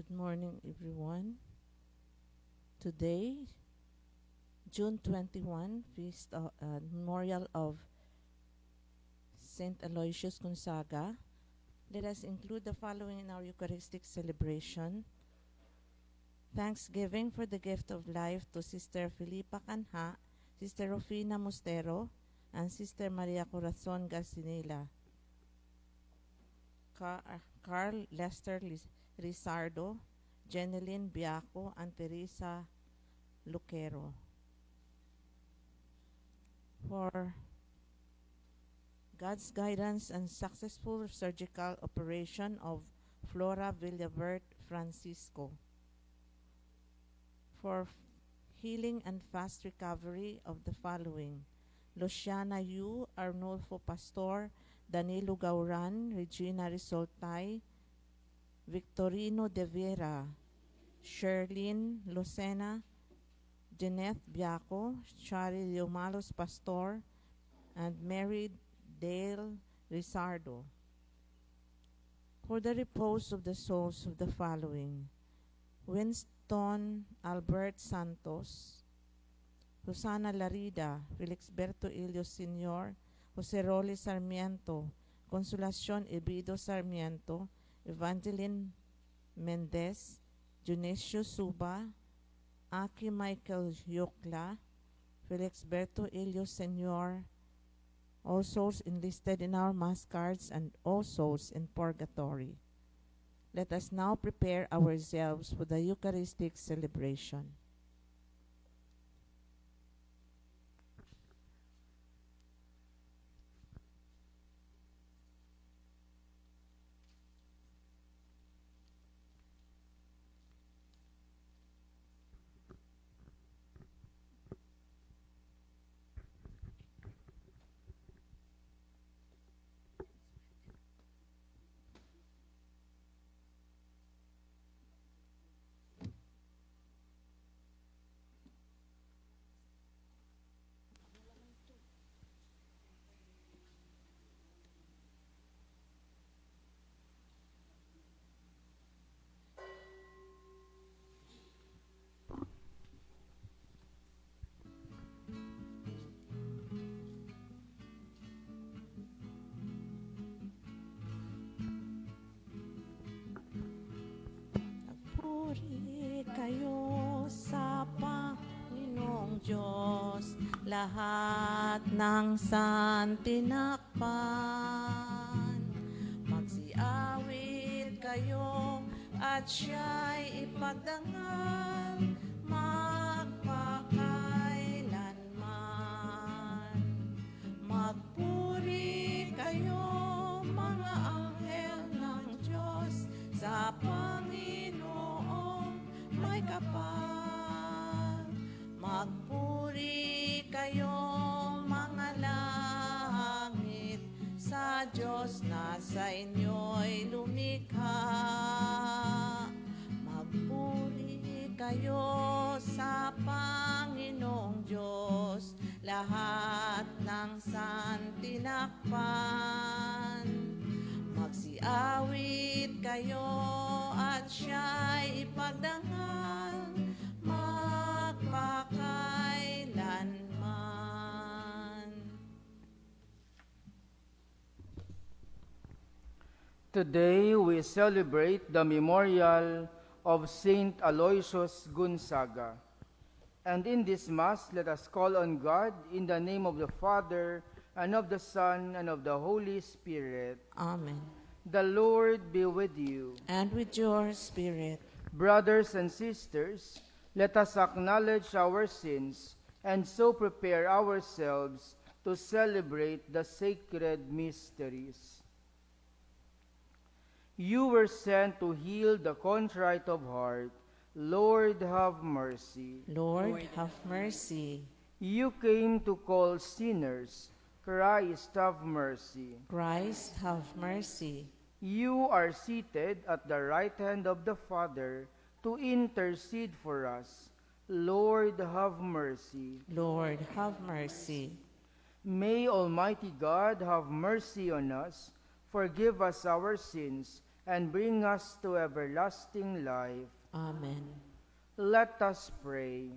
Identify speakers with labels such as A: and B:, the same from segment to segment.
A: Good morning, everyone. Today, June 21, Memorial of Saint Aloysius Gonzaga. Let us include the following in our Eucharistic celebration. Thanksgiving for the gift of life to Sister Filipa Canha, Sister Rufina Mostero, and Sister Maria Corazon Garcinela. Carl Lester Rizardo, Jeneline Biaco, and Teresa Luquero. For God's guidance and successful surgical operation of Flora Villavert Francisco. For healing and fast recovery of the following: Luciana Yu, Arnulfo Pastor, Danilo Gauran, Regina Risoltay, Victorino de Vera, Sherlyn Lucena, Jeanette Biaco, Shari Leomalos Pastor, and Mary Dale Rizardo. For the repose of the souls of the following: Winston Albert Santos, Susana Larida, Felixberto Ilios Sr., Jose Roli Sarmiento, Consolacion Ebido Sarmiento, Evangeline Mendez, Dionisio Suba, Aki Michael Yokla, Felixberto Ilios Sr., all souls enlisted in our mass cards, and all souls in purgatory. Let us now prepare ourselves for the Eucharistic celebration. Puri kayo sa Panginoong Diyos, lahat ng santinakpan. Magsiawit kayo at siya'y ipagdangal magpakailanman. Magpuri kayo mga anghel ng Diyos sa Panginoong may kapal. Magpuri kayo mga langit sa Diyos na sa inyo'y lumikha. Magpuri kayo sa Panginoong Diyos, lahat ng santinakpan. Magsiawit kayo at siya'y ipagdangal magpakailanman.
B: Today we celebrate the memorial of Saint Aloysius Gonzaga. And in this Mass, let us call on God in the name of the Father, and of the Son, and of the Holy Spirit.
A: Amen.
B: The Lord be with you.
A: And with your spirit.
B: Brothers and sisters, let us acknowledge our sins and so prepare ourselves to celebrate the sacred mysteries. You were sent to heal the contrite of heart. Lord, have mercy.
A: Lord, have mercy.
B: You came to call sinners. Christ, have mercy.
A: Christ, have mercy.
B: You are seated at the right hand of the Father to intercede for us. Lord, have mercy.
A: Lord, have mercy.
B: May Almighty God have mercy on us, forgive us our sins, and bring us to everlasting life.
A: Amen.
B: Let us pray.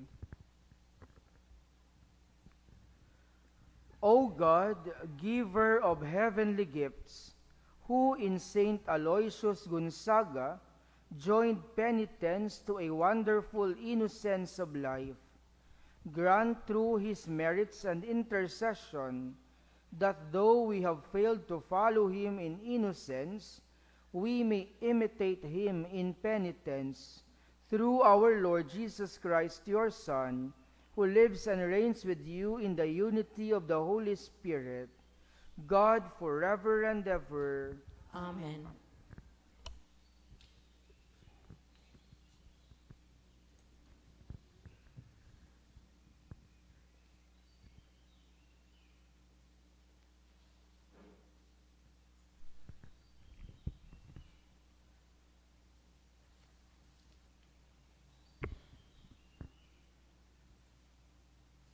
B: O God, giver of heavenly gifts, who in Saint Aloysius Gonzaga joined penitence to a wonderful innocence of life, grant through his merits and intercession that though we have failed to follow him in innocence, we may imitate him in penitence, through our Lord Jesus Christ, your Son, who lives and reigns with you in the unity of the Holy Spirit, God forever and ever.
A: Amen.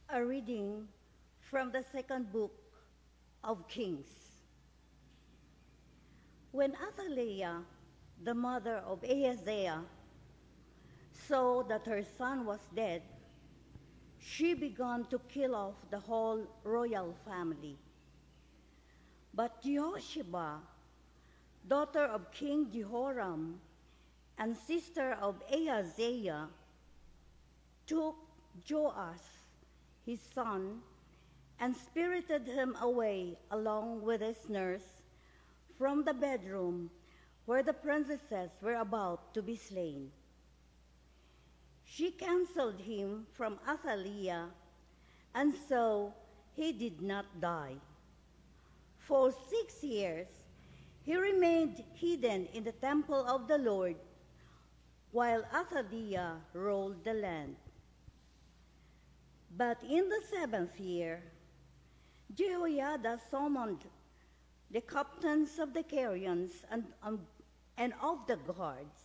C: A reading from the second book of Kings. When Athaliah, the mother of Ahaziah, saw that her son was dead, she began to kill off the whole royal family. But Jehosheba, daughter of King Jehoram and sister of Ahaziah, took Joash, his son, and spirited him away along with his nurse from the bedroom where the princesses were about to be slain. She counseled him from Athaliah, and so he did not die. For 6 years he remained hidden in the temple of the Lord, while Athaliah ruled the land. But in the 7th year, Jehoiada summoned the captains of the Carians and of the guards.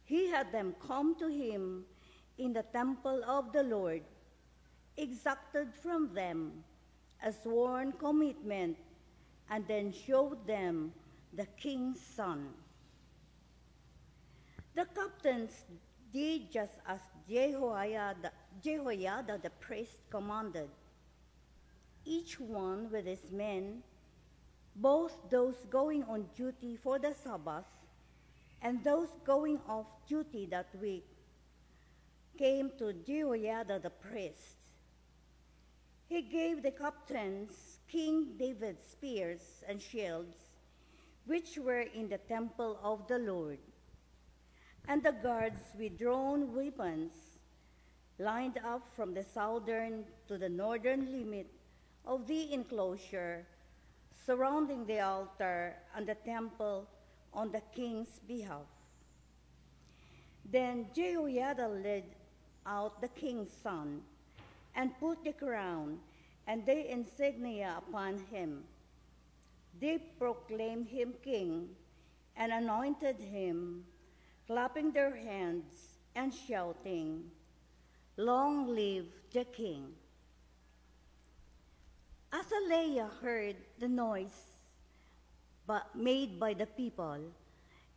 C: He had them come to him in the temple of the Lord, exacted from them a sworn commitment, and then showed them the king's son. The captains did just as Jehoiada the priest commanded, each one with his men, both those going on duty for the Sabbath and those going off duty that week, came to Jehoiada the priest. He gave the captains King David's spears and shields, which were in the temple of the Lord, and the guards with drawn weapons, lined up from the southern to the northern limit of the enclosure, surrounding the altar and the temple on the king's behalf. Then Jehoiada led out the king's son and put the crown and the insignia upon him. They proclaimed him king and anointed him, clapping their hands and shouting, "Long live the king." Athaliah heard the noise made by the people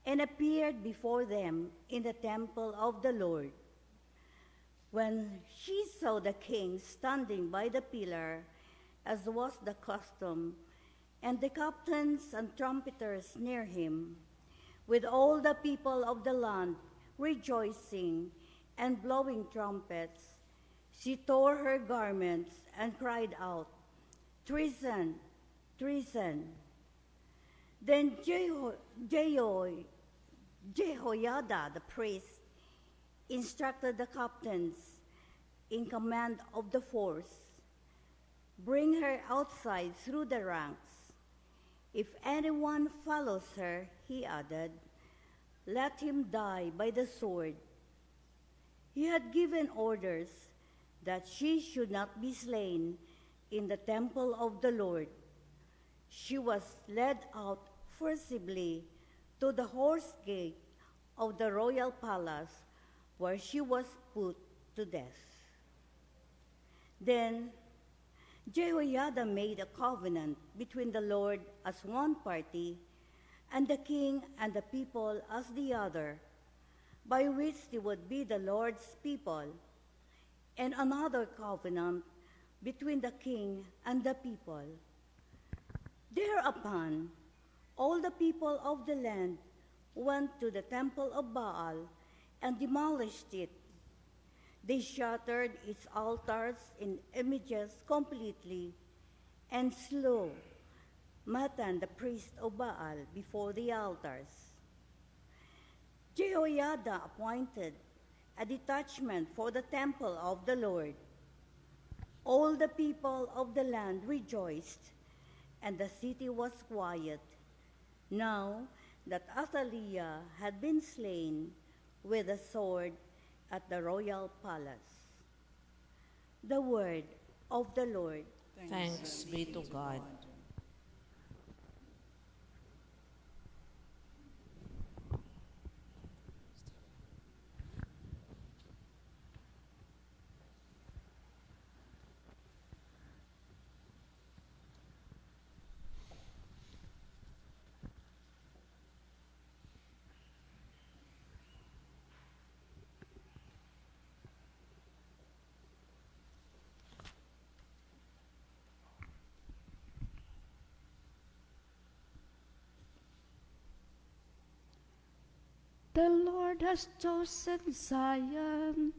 C: and appeared before them in the temple of the Lord. When she saw the king standing by the pillar, as was the custom, and the captains and trumpeters near him, with all the people of the land rejoicing and blowing trumpets, she tore her garments and cried out, "Treason! Treason!" Then Jehoiada the priest instructed the captains in command of the force, "Bring her outside through the ranks. If anyone follows her," he added, "let him die by the sword." He had given orders that she should not be slain in the temple of the Lord. She was led out forcibly to the horse gate of the royal palace, where she was put to death. Then Jehoiada made a covenant between the Lord as one party and the king and the people as the other, by which they would be the Lord's people, and another covenant between the king and the people. Thereupon, all the people of the land went to the temple of Baal and demolished it. They shattered its altars and images completely and slew Matan, the priest of Baal, before the altars. Jehoiada appointed a detachment for the temple of the Lord. All the people of the land rejoiced, and the city was quiet, now that Athaliah had been slain with a sword at the royal palace. The word of the Lord.
A: Thanks be to God.
D: The Lord has chosen Zion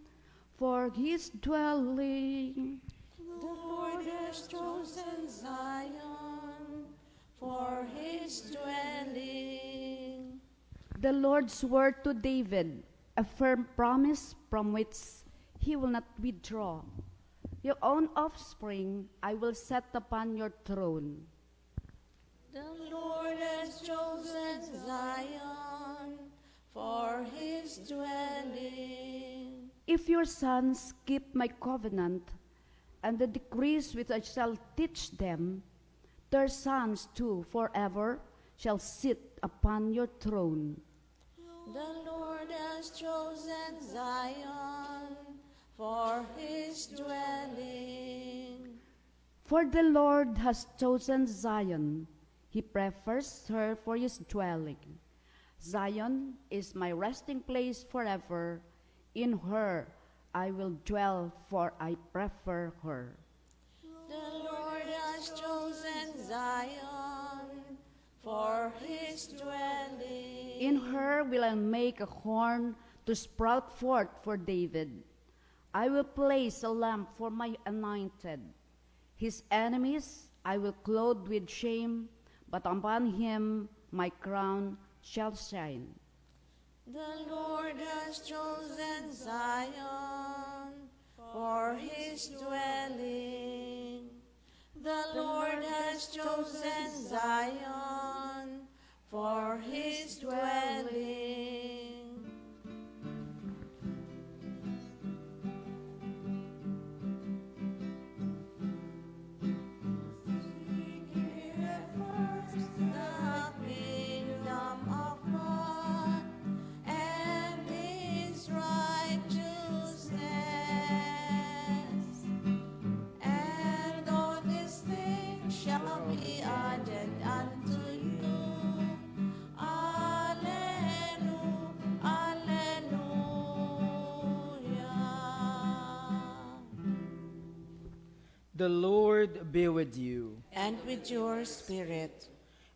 D: for his dwelling.
A: The Lord has chosen Zion for his dwelling.
D: The Lord's word to David, a firm promise from which he will not withdraw. Your own offspring I will set upon your throne.
A: The Lord has chosen Zion for his dwelling.
D: If your sons keep my covenant and the decrees which I shall teach them, their sons too forever shall sit upon your throne.
A: The Lord has chosen Zion for his dwelling.
D: For the Lord has chosen Zion, he prefers her for his dwelling. Zion is my resting place forever. In her I will dwell, for I prefer her.
A: The Lord has chosen Zion for his dwelling.
D: In her will I make a horn to sprout forth for David. I will place a lamp for my anointed. His enemies I will clothe with shame, but upon him my crown shall shine.
A: The Lord has chosen Zion for his dwelling. The Lord has chosen Zion for his dwelling.
B: The Lord be with you.
A: And with your spirit.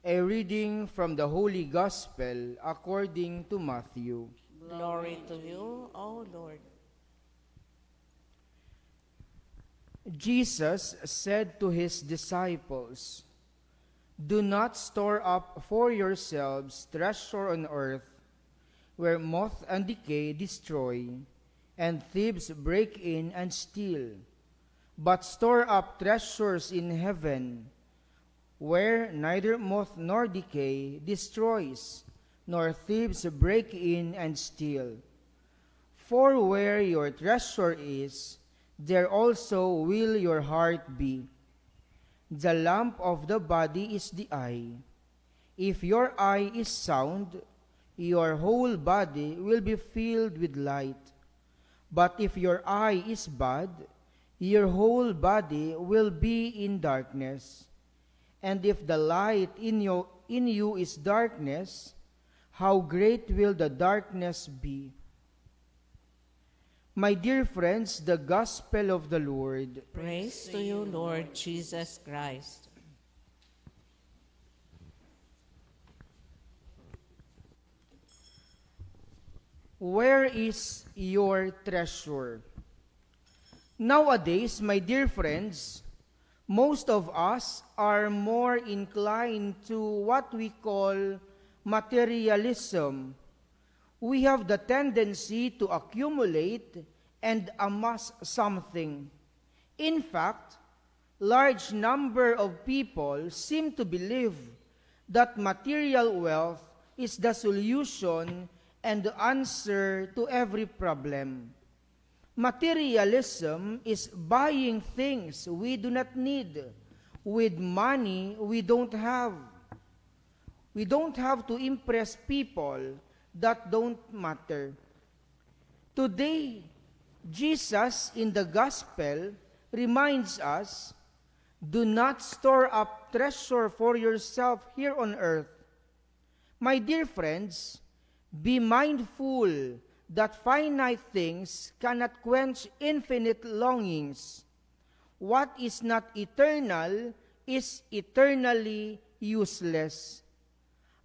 B: A reading from the Holy Gospel according to Matthew.
A: Glory to you, O Lord.
B: Jesus said to his disciples, "Do not store up for yourselves treasure on earth, where moth and decay destroy, and thieves break in and steal. But store up treasures in heaven, where neither moth nor decay destroys, nor thieves break in and steal. For where your treasure is, there also will your heart be. The lamp of the body is the eye. If your eye is sound, your whole body will be filled with light. But if your eye is bad, your whole body will be in darkness. And if the light in in you is darkness, how great will the darkness be? My dear friends, the Gospel of the Lord.
A: Praise to you, Lord Jesus Christ.
B: Where is your treasure? Nowadays, my dear friends, most of us are more inclined to what we call materialism. We have the tendency to accumulate and amass something. In fact, large number of people seem to believe that material wealth is the solution and the answer to every problem. Materialism is buying things we do not need with money we don't have. We don't have to impress people that don't matter. Today, Jesus in the Gospel reminds us, do not store up treasure for yourself here on earth. My dear friends, be mindful that finite things cannot quench infinite longings. What is not eternal is eternally useless.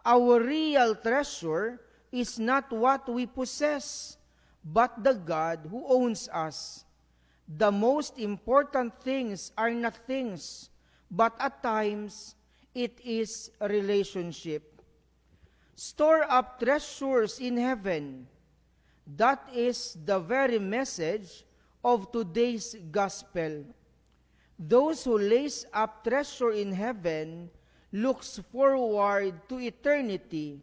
B: Our real treasure is not what we possess, but the God who owns us. The most important things are not things, but at times it is a relationship. Store up treasures in heaven. That is the very message of today's gospel. Those who lays up treasure in heaven looks forward to eternity.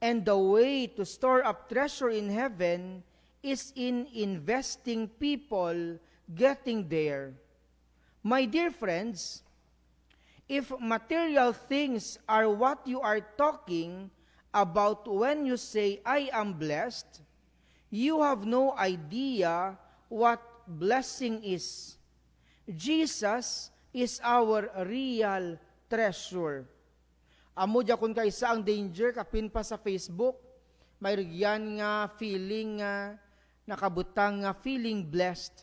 B: And the way to store up treasure in heaven is in investing people getting there. My dear friends, if material things are what you are talking about when you say, I am blessed, you have no idea what blessing is. Jesus is our real treasure. Amo dya kun kaysa ang danger, kapin pa sa Facebook, may rigyan nga feeling nga, nakabutang nga feeling blessed.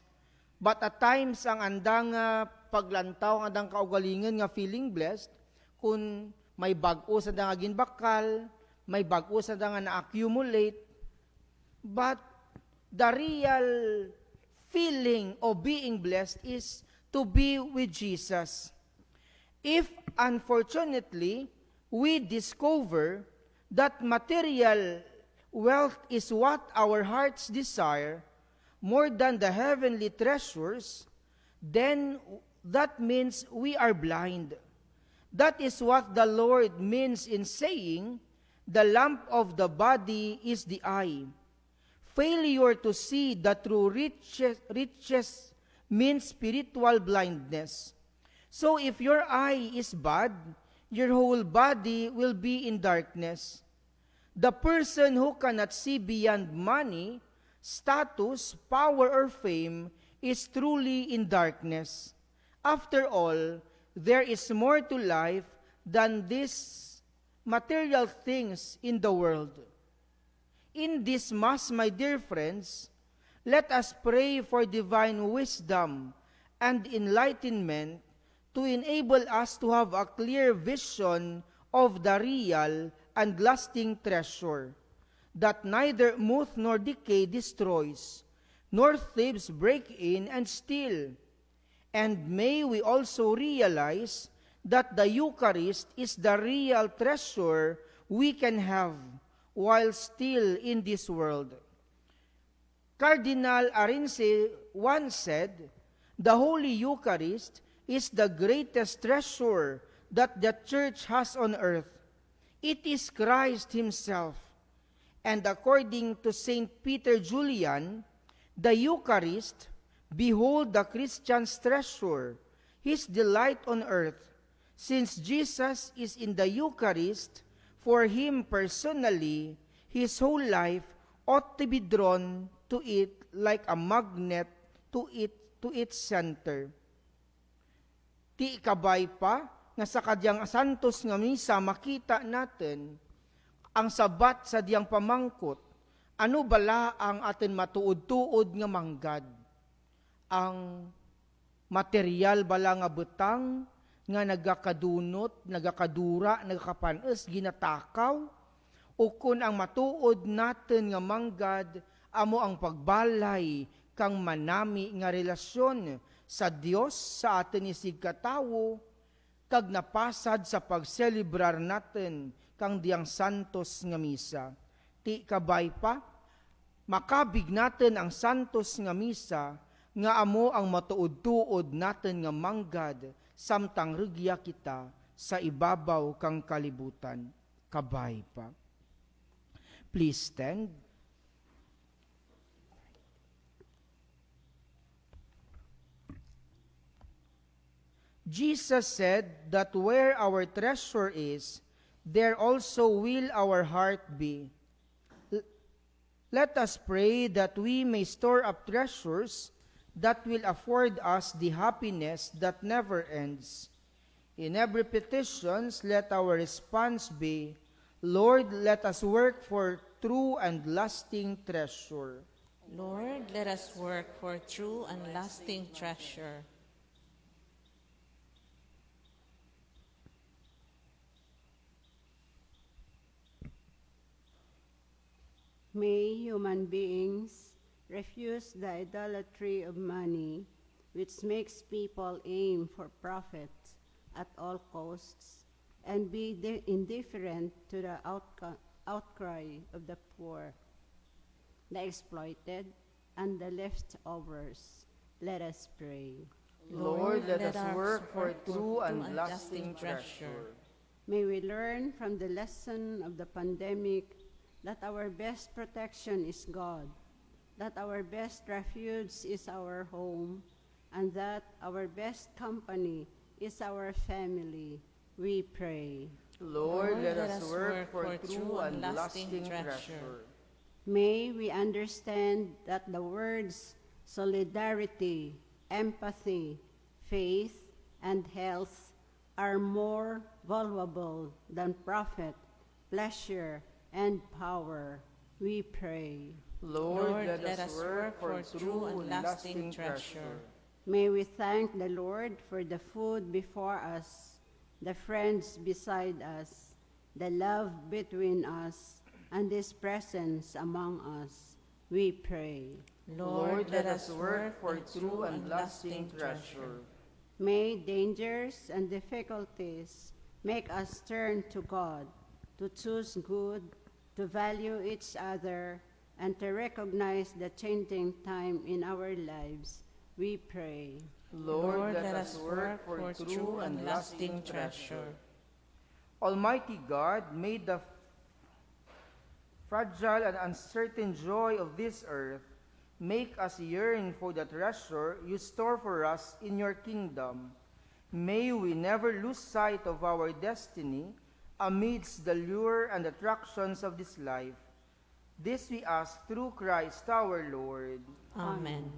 B: But at times, ang andang paglantaw, ang andang kaugalingan nga feeling blessed, kung may bag-o sa nga ginbakal, may bag-o sa nga na-accumulate, but the real feeling of being blessed is to be with Jesus. If, unfortunately, we discover that material wealth is what our hearts desire more than the heavenly treasures, then that means we are blind. That is what the Lord means in saying, the lamp of the body is the eye. Failure to see the true riches means spiritual blindness. So if your eye is bad, your whole body will be in darkness. The person who cannot see beyond money, status, power, or fame is truly in darkness. After all, there is more to life than these material things in the world. In this Mass, my dear friends, let us pray for divine wisdom and enlightenment to enable us to have a clear vision of the real and lasting treasure, that neither moth nor decay destroys, nor thieves break in and steal. And may we also realize that the Eucharist is the real treasure we can have while still in this world. Cardinal Arinze once said, the Holy Eucharist is the greatest treasure that the Church has on earth. It is Christ Himself. And according to St. Peter Julian, the Eucharist, behold the Christian's treasure, his delight on earth. Since Jesus is in the Eucharist, for him personally, his whole life ought to be drawn to it like a magnet to its center. Ti ikabay pa, nga sa kadyang santos nga misa makita natin ang sabat sa diyang pamangkot, ano bala ang atin matuod-tuod nga manggad? Ang material bala nga betang nga nagakadunot, nagakadura, nagakapanes, ginatakaw, o kun ang matuod natin nga manggad, amo ang pagbalay kang manami nga relasyon sa Dios sa atin isig katawo, kag napasad sa pagselebrar natin kang diyang santos nga misa. Ti kabay pa, makabig natin ang santos nga misa, nga amo ang matuod-tuod natin nga manggad, samtang regya kita sa ibabaw kang kalibutan. Kabay pa. Please stand. Jesus said that where our treasure is, there also will our heart be. Let us pray that we may store up treasures that will afford us the happiness that never ends. In every petitions, let our response be, Lord, let us work for true and lasting treasure.
A: Lord, let us work for true and lasting treasure.
E: May human beings refuse the idolatry of money, which makes people aim for profit at all costs, and be indifferent to the outcry of the poor, the exploited, and the leftovers. Let us pray.
B: Lord, let us work for true and lasting treasure.
E: May we learn from the lesson of the pandemic that our best protection is God, that our best refuge is our home, and that our best company is our family. We pray.
B: Lord, let us work for true and lasting treasure.
E: May we understand that the words solidarity, empathy, faith, and health are more valuable than profit, pleasure, and power. We pray.
B: Lord, let us work for true and lasting treasure.
E: May we thank the Lord for the food before us, the friends beside us, the love between us, and His presence among us. We pray.
B: Lord, let us work for true and lasting treasure.
E: May dangers and difficulties make us turn to God, to choose good, to value each other, and to recognize the changing time in our lives. We pray.
B: Lord, let us work for true and lasting treasure. Almighty God, may the fragile and uncertain joy of this earth make us yearn for the treasure you store for us in your kingdom. May we never lose sight of our destiny amidst the lure and attractions of this life. This we ask through Christ our Lord.
A: Amen.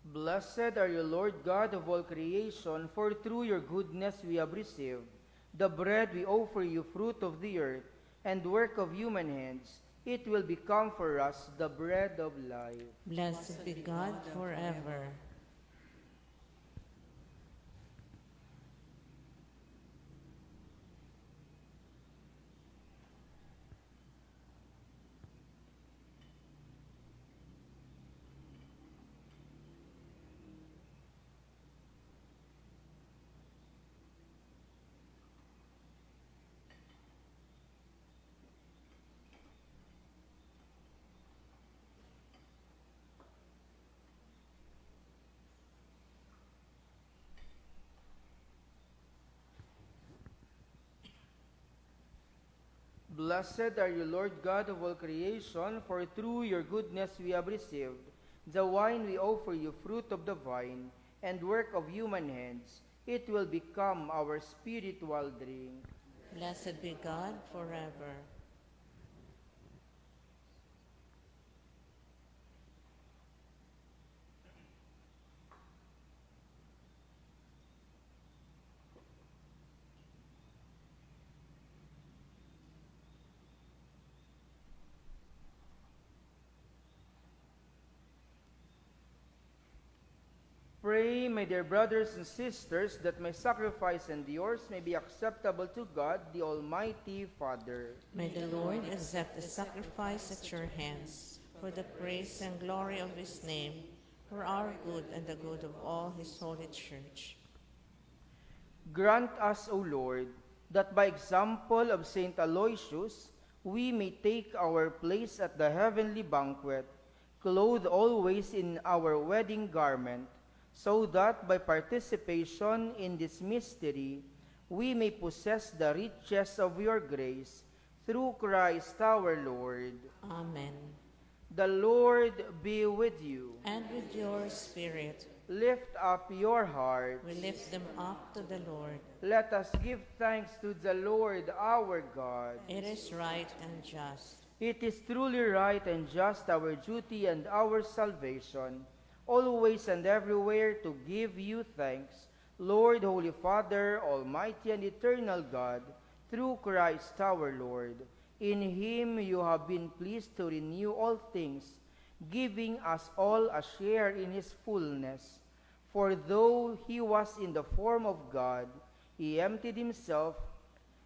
B: Blessed are you, Lord God of all creation, for through your goodness we have received the bread we offer you, fruit of the earth, and work of human hands. It will become for us the bread of life.
A: Blessed be God forever.
B: Blessed are you, Lord God of all creation, for through your goodness we have received the wine we offer you, fruit of the vine, and work of human hands. It will become our spiritual drink.
A: Blessed be God forever.
B: Pray, my dear brothers and sisters, that my sacrifice and yours may be acceptable to God, the Almighty Father.
A: May the Lord accept the sacrifice at your hands, for the praise and glory of his name, for our good and the good of all his holy church.
B: Grant us, O Lord, that by example of Saint Aloysius, we may take our place at the heavenly banquet, clothed always in our wedding garment, so that by participation in this mystery, we may possess the riches of your grace, through Christ our Lord.
A: Amen.
B: The Lord be with you.
A: And with your spirit,
B: Lift up your heart.
A: we lift them up to the Lord.
B: Let us give thanks to the Lord our God.
A: It is right and just.
B: It is truly right and just, our duty and our salvation, always and everywhere to give you thanks, Lord, Holy Father, Almighty and eternal God, through Christ our Lord. In him you have been pleased to renew all things, giving us all a share in his fullness. For though he was in the form of God, he emptied himself,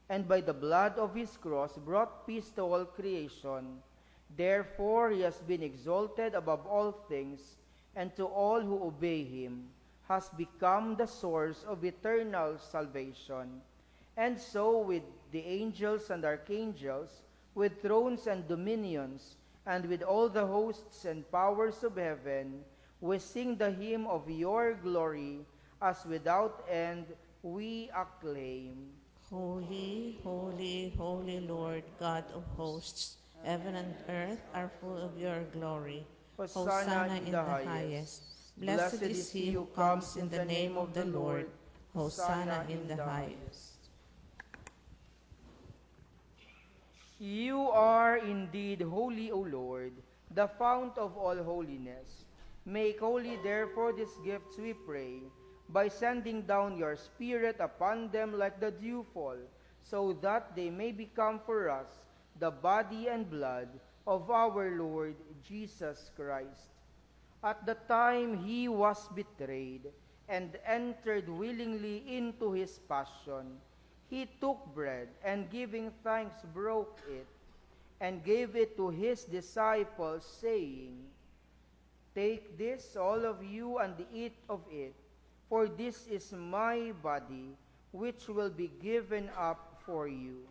B: and by the blood of his cross brought peace to all creation. Therefore he has been exalted above all things, and to all who obey him has become the source of eternal salvation. And so with the angels and archangels, with thrones and dominions, and with all the hosts and powers of heaven, we sing the hymn of your glory, as without end we acclaim.
A: Holy, holy, holy Lord, God of hosts, heaven and earth are full of your glory.
B: Hosanna in the highest.
A: Blessed is he who comes in the name of the Lord. Hosanna in the highest.
B: You are indeed holy, O Lord, the fount of all holiness. Make holy therefore these gifts, we pray, by sending down your Spirit upon them like the dewfall, so that they may become for us the body and blood of our Lord Jesus Christ. At the time he was betrayed and entered willingly into his passion, he took bread and giving thanks broke it and gave it to his disciples, saying, "Take this, all of you, and eat of it, for this is my body, which will be given up for you."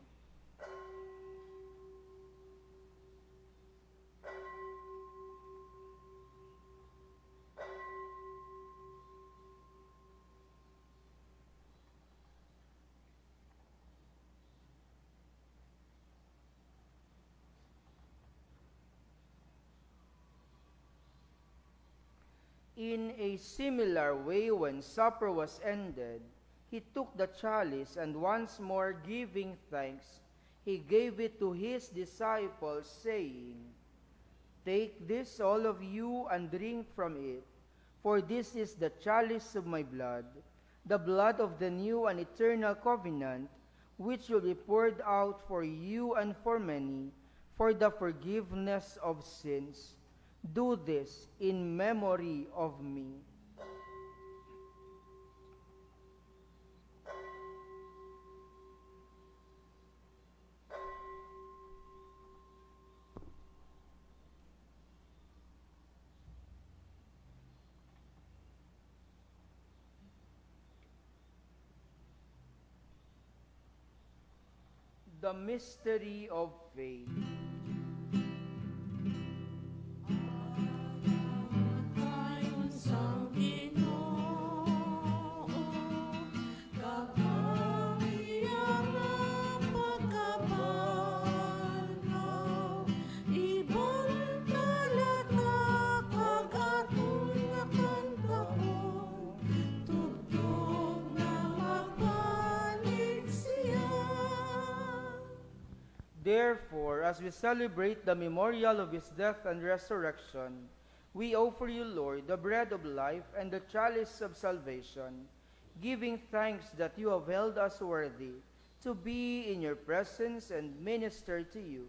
B: In a similar way, when supper was ended, he took the chalice, and once more giving thanks, he gave it to his disciples, saying, "Take this, all of you, and drink from it, for this is the chalice of my blood, the blood of the new and eternal covenant, which will be poured out for you and for many, for the forgiveness of sins. Do this in memory of me." The mystery of faith. Therefore, as we celebrate the memorial of his death and resurrection, we offer you, Lord, the bread of life and the chalice of salvation, giving thanks that you have held us worthy to be in your presence and minister to you.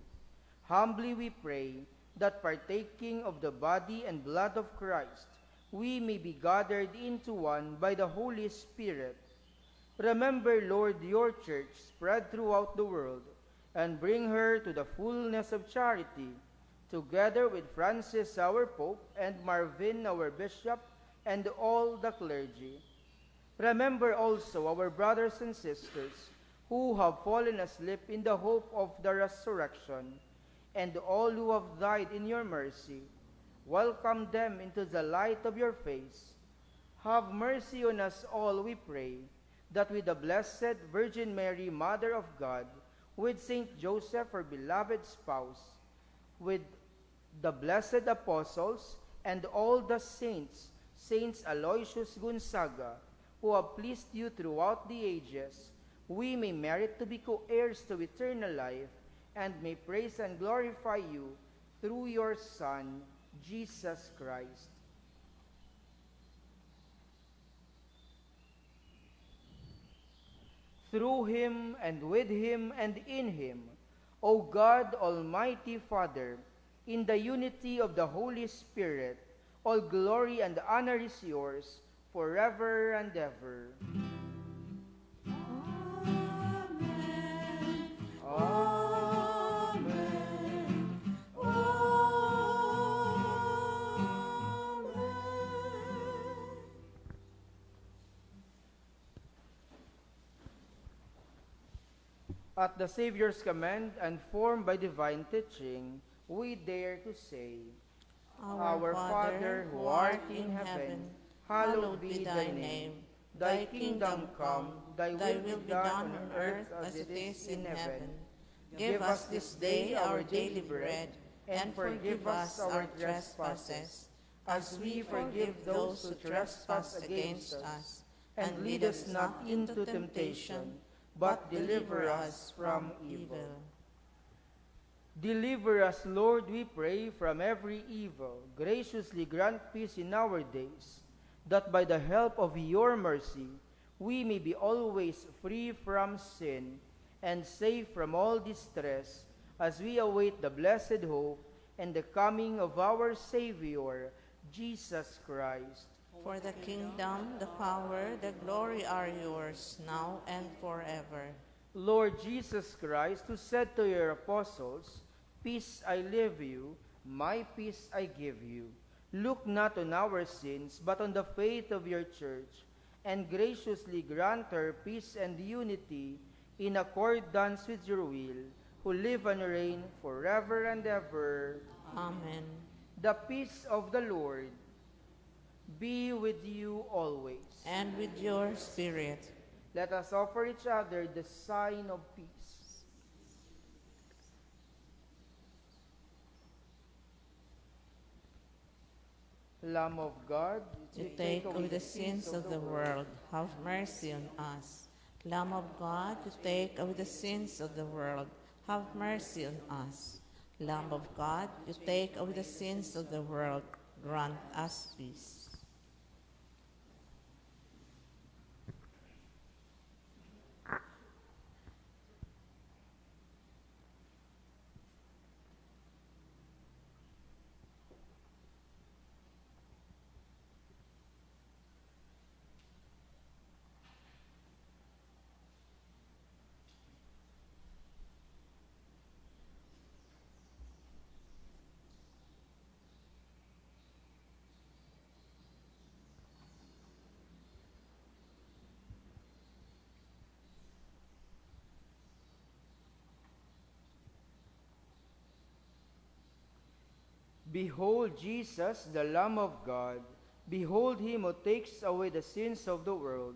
B: Humbly we pray that partaking of the body and blood of Christ, we may be gathered into one by the Holy Spirit. Remember, Lord, your church spread throughout the world, and bring her to the fullness of charity, together with Francis our Pope, and Marvin our Bishop, and all the clergy. Remember also our brothers and sisters who have fallen asleep in the hope of the resurrection, and all who have died in your mercy. Welcome them into the light of your face. Have mercy on us all, we pray, that with the Blessed Virgin Mary, Mother of God, with Saint Joseph, her beloved spouse, with the blessed apostles, and all the saints, Saints Aloysius Gonzaga, who have pleased you throughout the ages, we may merit to be co-heirs to eternal life, and may praise and glorify you through your Son, Jesus Christ. Through him, and with him, and in him, O God, Almighty Father, in the unity of the Holy Spirit, all glory and honor is yours forever and ever. Amen. At the Savior's command and formed by divine teaching, we dare to say, Our Father, who art in heaven, hallowed be thy name. Thy kingdom come, thy will be done on earth as it is in heaven.
A: Give us this day our daily bread, and forgive us our trespasses, as we forgive those who trespass against us. And lead us not into temptation, but deliver us from evil.
B: Deliver us, Lord, we pray, from every evil. Graciously grant peace in our days, that by the help of your mercy we may be always free from sin and safe from all distress, as we await the blessed hope and the coming of our Savior, Jesus Christ.
A: For the kingdom, the power, the glory are yours, now and forever.
B: Lord Jesus Christ, who said to your apostles, Peace I leave you, my peace I give you. Look not on our sins, but on the faith of your church, and graciously grant her peace and unity in accordance with your will, who live and reign forever and ever.
A: Amen.
B: The peace of the Lord be with you always.
A: And with your spirit.
B: Let us offer each other the sign of peace. Lamb of God,
A: You take away the sins of the world, have mercy on us. Lamb of God, you take away the sins of the world, have mercy on us. Lamb of God, you take away the sins of the world, grant us peace.
B: Behold Jesus, the Lamb of God. Behold him who takes away the sins of the world.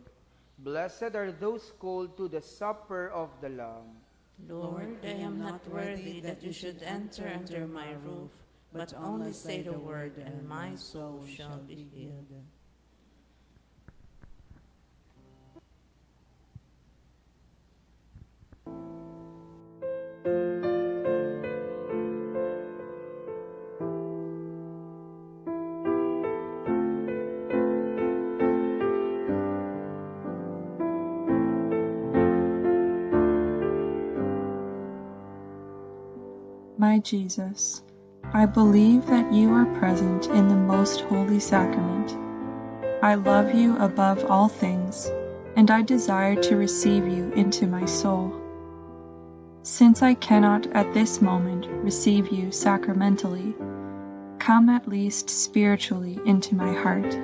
B: Blessed are those called to the supper of the Lamb.
A: Lord, I am not worthy that you should enter under my roof, but only say the word, and my soul shall be healed.
F: my Jesus, I believe that you are present in the most holy sacrament. I love you above all things, and I desire to receive you into my soul. Since I cannot at this moment receive you sacramentally, come at least spiritually into my heart.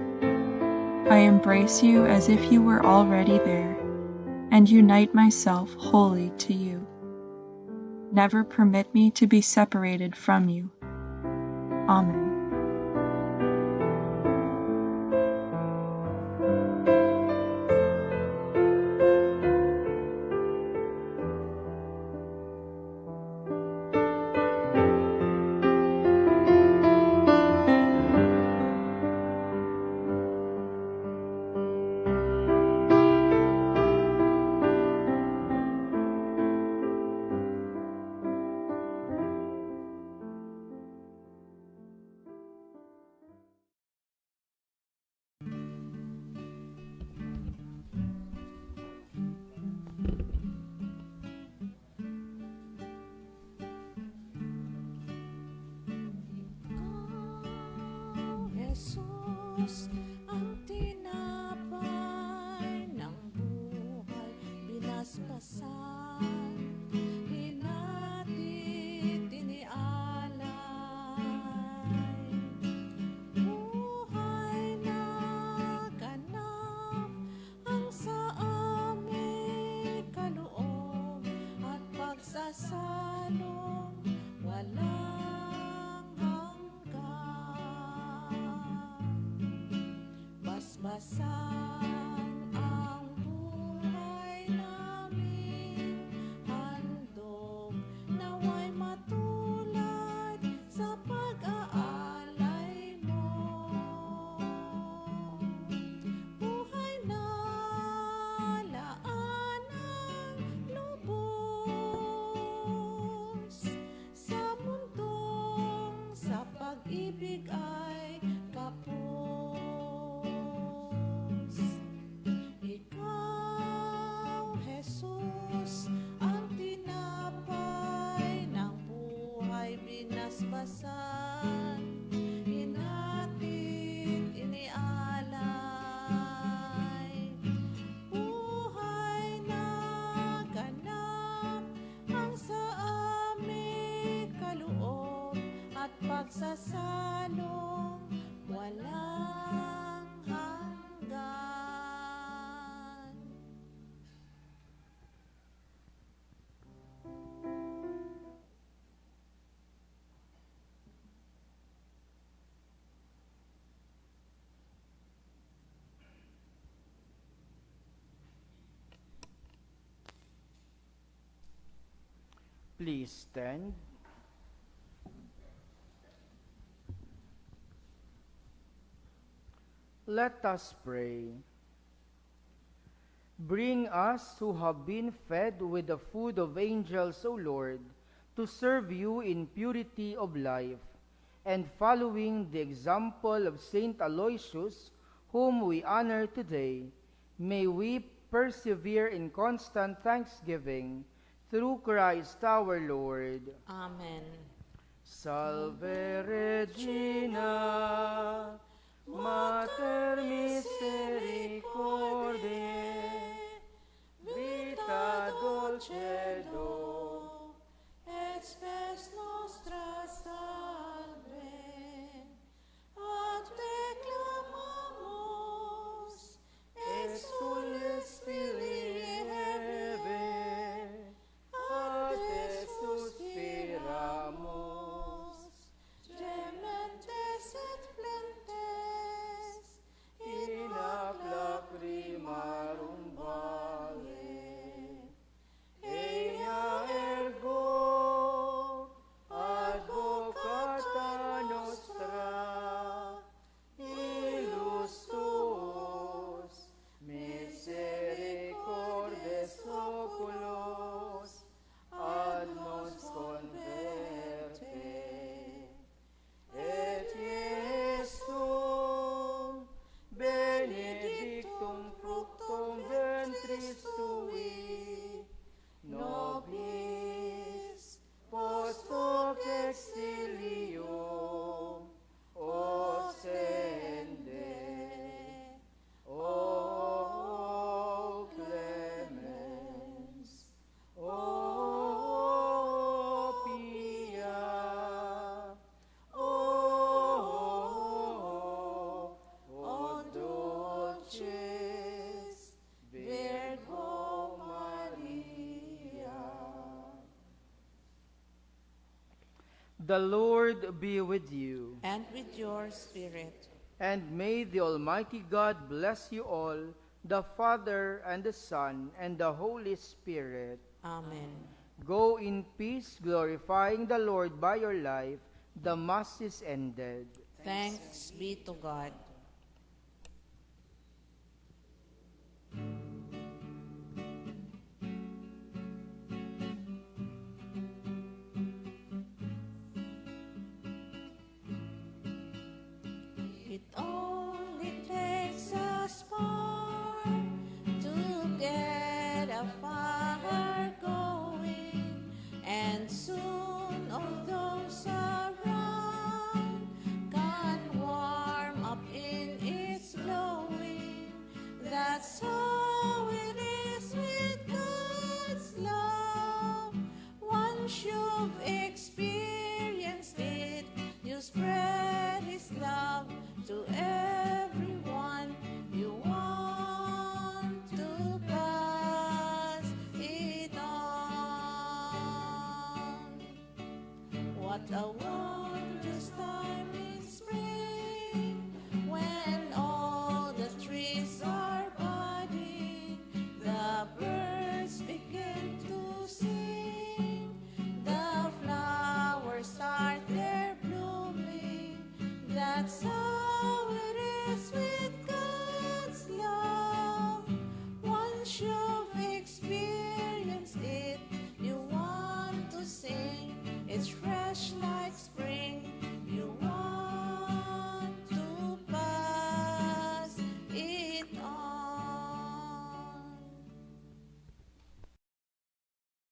F: I embrace you as if you were already there, and unite myself wholly to you. Never permit me to be separated from you. Amen.
A: Jesus, ang tinapay ng buhay, binasbasan, hinatid, inialay. Buhay na ganap ang sa aming kaloob at pagsasalong walang basbasan ang buhay namin, handog naway matulad sa pag-aalay mo. Buhay na laan ang lubos sa mundong sa pag-ibig ay kapos. Jesus, ang tinapay ng buhay, binasbasan, hinatid, inialay. Buhay na ganap ang sa aming kaloob at pagsasalong walang hanggan.
B: Please stand. Let us pray. Bring us who have been fed with the food of angels, O Lord, to serve you in purity of life, and following the example of Saint Aloysius, whom we honor today, may we persevere in constant thanksgiving through Christ our Lord.
A: Amen.
B: Salve Regina, Mater Misericordiae, vita dulcedo,
A: et spes nostra salve, ad te clamamos, exules filii Heve, ad te suspiramus, gementes et flentes,
B: The Lord be with you,
A: And with your spirit.
B: and may the Almighty God bless you all, the Father, and the Son, and the Holy Spirit.
A: Amen.
B: Go in peace, glorifying the Lord by your life. The Mass is ended.
A: Thanks be to God. It only takes a spark to get a fire going, and soon all those around can warm up in its glowing. That's how it is with God's love. Once you've experienced it, you spread His love to everyone you want to pass it on. What a